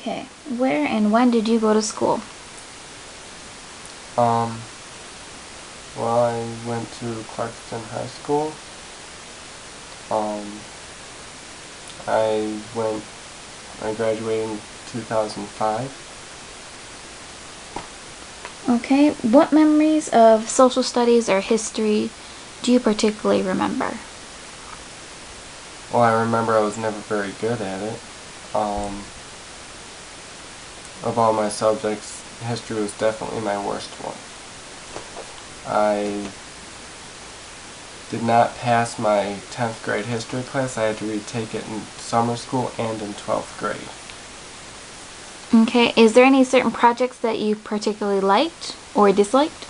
Okay. Where and when did you go to school? Um, well, I went to Clarkston High School. Um, I went, I graduated in 2005. Okay. What memories of social studies or history do you particularly remember? Well, I remember I was never very good at it. Um, of all my subjects, history was definitely my worst one. I did not pass my 10th grade history class. I had to retake it in summer school and in 12th grade. Okay. Is there any certain projects that you particularly liked or disliked?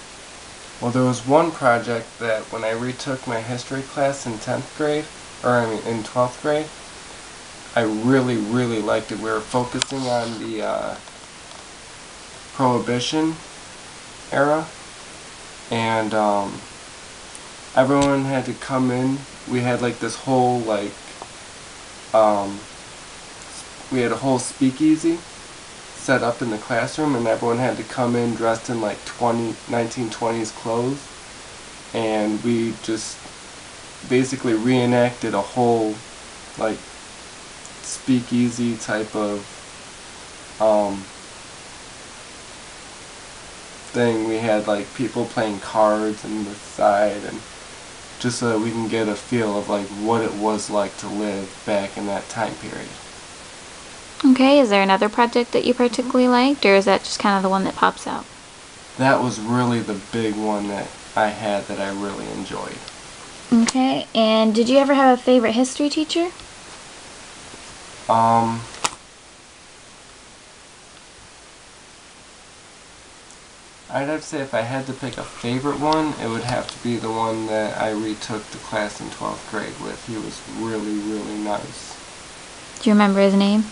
Well, there was one project that when I retook my history class in 10th grade, in 12th grade, I really, really liked it. We were focusing on the Prohibition era, and everyone had to come in. We had like this whole um, we had a whole speakeasy set up in the classroom, and everyone had to come in dressed in like 1920s clothes, and we just basically reenacted a whole like speakeasy type of thing. We had like people playing cards on the side, and just so that we can get a feel of like what it was like to live back in that time period. Okay. Is there another project that you particularly liked, or is that just kind of the one that pops out? That was really the big one that I had that I really enjoyed. Okay. And did you ever have a favorite history teacher? Um, I'd have to say if I had to pick a favorite one, it would have to be the one that I retook the class in 12th grade with. He was really, really nice. Do you remember his name?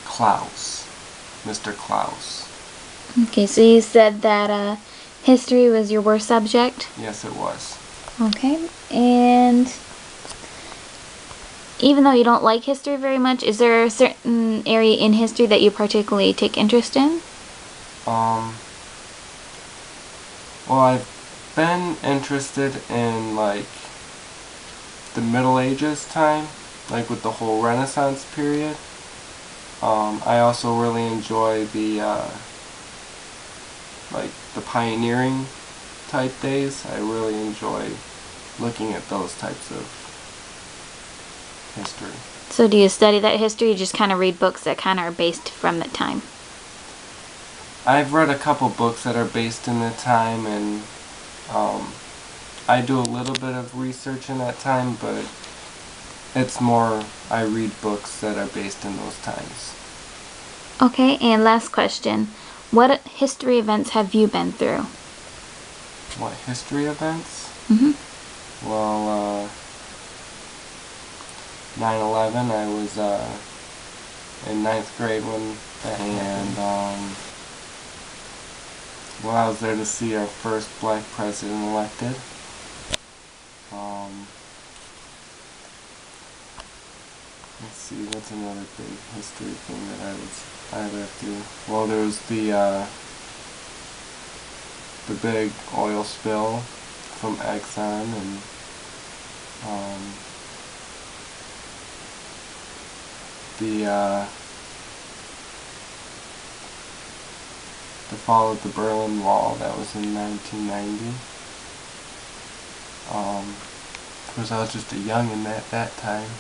Klaus. Mr. Klaus. Okay, so you said that history was your worst subject? Yes, it was. Okay, and even though you don't like history very much, is there a certain area in history that you particularly take interest in? Um, well, I've been interested in like the Middle Ages time, like with the whole Renaissance period. I also really enjoy the pioneering type days. I really enjoy looking at those types of history. So do you study that history, or just kind of read books that kind of are based from that time? I've read a couple books that are based in the time, and I do a little bit of research in that time, but it's more I read books that are based in those times. Okay, and last question. What history events have you been through? What history events? Mm-hmm. Well, 9/11. I was in ninth grade when, and well, I was there to see our first black president elected. Um, let's see, what's another big history thing that I lived through? Well, there was the big oil spill from Exxon, and the the fall of the Berlin Wall. That was in 1990. Of course, I was just a youngin' at that time.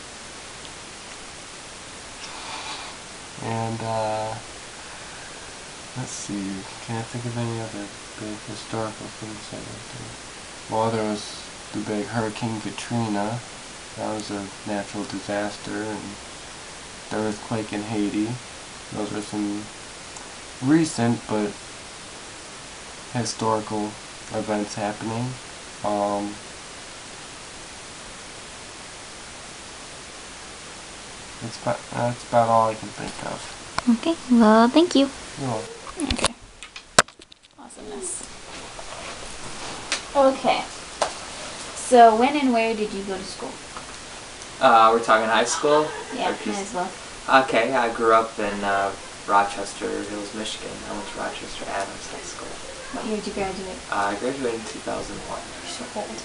And, let's see, can't think of any other big historical things I went through. Well, there was the big Hurricane Katrina. That was a natural disaster, and the earthquake in Haiti. Those are some recent but historical events happening. That's about all I can think of. Okay, well, thank you. You're welcome. Okay. Awesomeness. Okay. So when and where did you go to school? We're talking high school? Yeah, Or might just- as well. Okay, I grew up in Rochester Hills, Michigan. I went to Rochester Adams High School. What year did you graduate? I graduated in 2001. You're so old.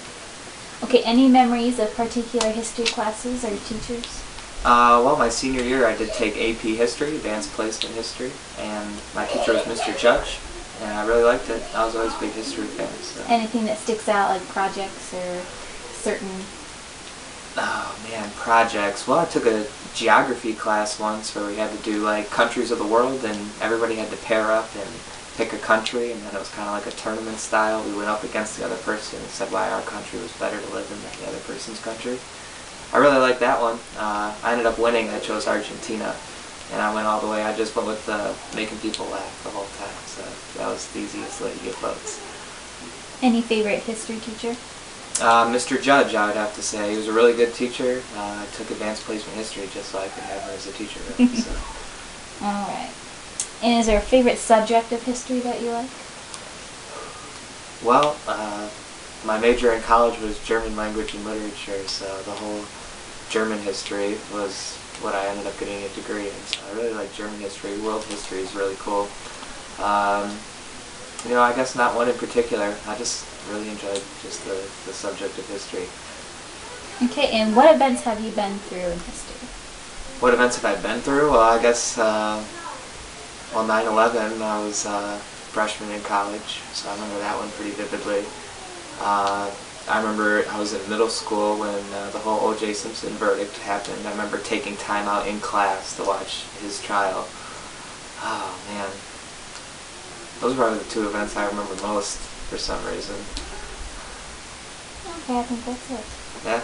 Okay, any memories of particular history classes or teachers? Well, my senior year I did take AP History, Advanced Placement History, and my teacher was Mr. Judge, and I really liked it. I was always a big history fan. So. Anything that sticks out, like projects or certain... Oh man, projects. Well, I took a geography class once where we had to do like countries of the world, and everybody had to pair up and pick a country, and then it was kind of like a tournament style. We went up against the other person and said why our country was better to live in than the other person's country. I really liked that one. I ended up winning. I chose Argentina, and I went all the way. I just went with making people laugh the whole time, so that was the easiest way to get votes. Any favorite history teacher? Mr. Judge, I would have to say. He was a really good teacher. I took advanced placement history just so I could have her as a teacher. Really, so. Alright. And is there a favorite subject of history that you like? Well, my major in college was German language and literature, so the whole German history was what I ended up getting a degree in. So I really like German history. World history is really cool. I guess not one in particular. I just really enjoyed just the subject of history. Okay, and what events have you been through in history? What events have I been through? Well, I guess, 9/11, I was a freshman in college, so I remember that one pretty vividly. I remember I was in middle school when the whole O.J. Simpson verdict happened. I remember taking time out in class to watch his trial. Oh, man. Those are probably the two events I remember most for some reason. Okay, I think that's it. Yeah.